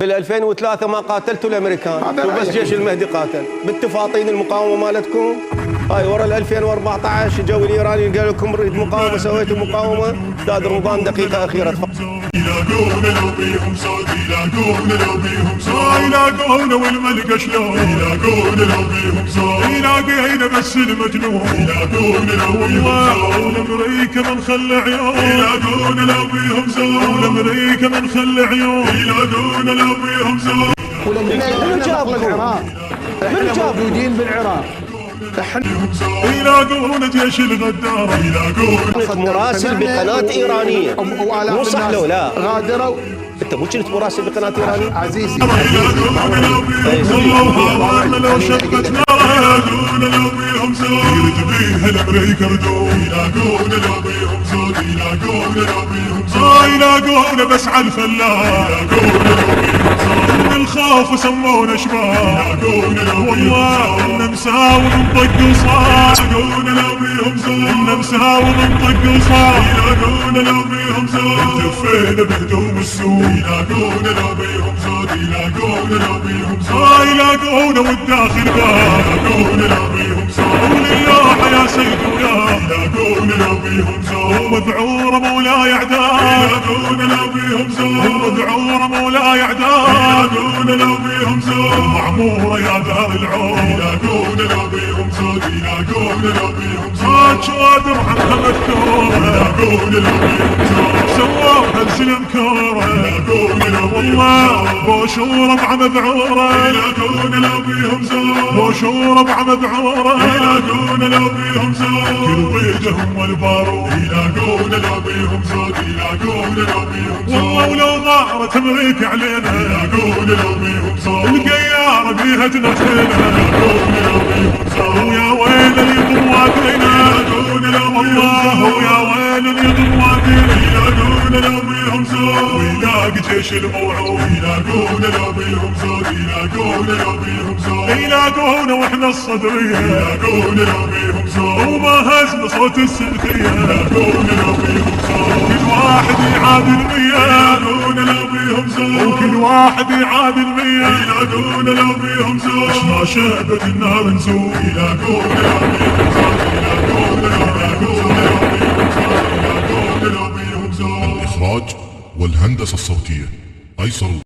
في 2003 ما قاتلتوا الامريكان وبس جيش المهدي قاتل بالتفاطين المقاومه مالتكم. هاي ورا 2014 جو الايراني قال لكم نريد مقاومه، سويتوا مقاومه. استاذ رمضان دقيقه اخيره يلاقونا لو بيهم صوت، يلاقونا لو بيهم صوت، يلاقونا والملقى شلون، يلاقونا لو بيهم صوت، يلاقينا بس المجنون، يلاقونا لو بيهم صوت، والامريكا ما نخلي عيون، يلاقونا لو بيهم صوت، والامريكا ما نخلي عيون، يلاقونا لو بيهم صوت. من جابكم؟ من موجودين بالعراق. يلاقونا جيش الغدار، يلاقونا مراسل بقناه ايرانيه. مو صح لو لا غادروا. انت مو كنت مراسل بقناه ايرانيه عزيزي والله لو شبت نار، يلاقونا لو بيهم صوت، يرد بيها الامريكا ردود، يلاقونا لو بيهم صوت، يلاقونا لو بيهم صوت، يلاقونا بس على الفلاح، يلاقونا لو بيهم صوت، من الخوف وسمونا شباب، يلاقونا لو والله إن مساوي نطق وصار، يلاقونا لو بيهم صوت، إن مساوي نطق وصار، يلاقونا لو بيهم صوت، التفينا بهدوم السوق، يلاقونا لو بيهم صوت، يلاقونا لو بيهم صوت، يلاقونا والداخل باب، يلاقونا لو بيهم صوت، ولله يا سيد وياه، يلاقونا لو بيهم صوت، ومذعور مولاي اعداء، يلاقونا لو بيهم صوت، ومذعور مولاي اعداء، يلاقونا لو بيهم صوت، معمورة يا دار العون، يلاقونا لو بيهم صوت، يلاقونا لو بيهم صوت، شوادر عنها مذكورة، يلاقونا لو بيهم صوت، سواها السلم كورة، يلاقونا لو والله بوشورة مع مذعورة، يلاقونا لو بيهم صوت، بوشورة مع مذعورة، يلاقونا لو بيهم صوت، كل ضيجهم والبارود، يلاقونا لو بيهم صوت، يلاقونا لو بيهم صوت، والله ولو ضارت امريكا علينا، يلاقونا لو بيهم صوت، القيارة بيها تنخينا، يلاقونا لو بيهم صوت، ويا ويل اللي يضم وادينا، يلاقونا لو والله ويا ويل اللي يضم وادينا، يلاقونا لو بيهم صوت، ويلاقي جيش الموعود، يلاقونا لو بيهم صوت، يلاقونا لو بيهم صوت، يلاقونا واحنا الصدرية، يلاقونا لو بيهم صوت، وما هزم صوت السلخية، يلاقونا لو بيهم صوت، كل واحد يعادل 100، يلاقونا لو بيهم صوت، وكل واحد يعادل 100، يلاقونا لو بيهم صوت، ما شابت النار نزول، يلاقونا لو بيهم صوت، يلاقونا لو بيهم صوت، يلاقونا لو بيهم صوت. الإخراج والهندسة الصوتية أيسر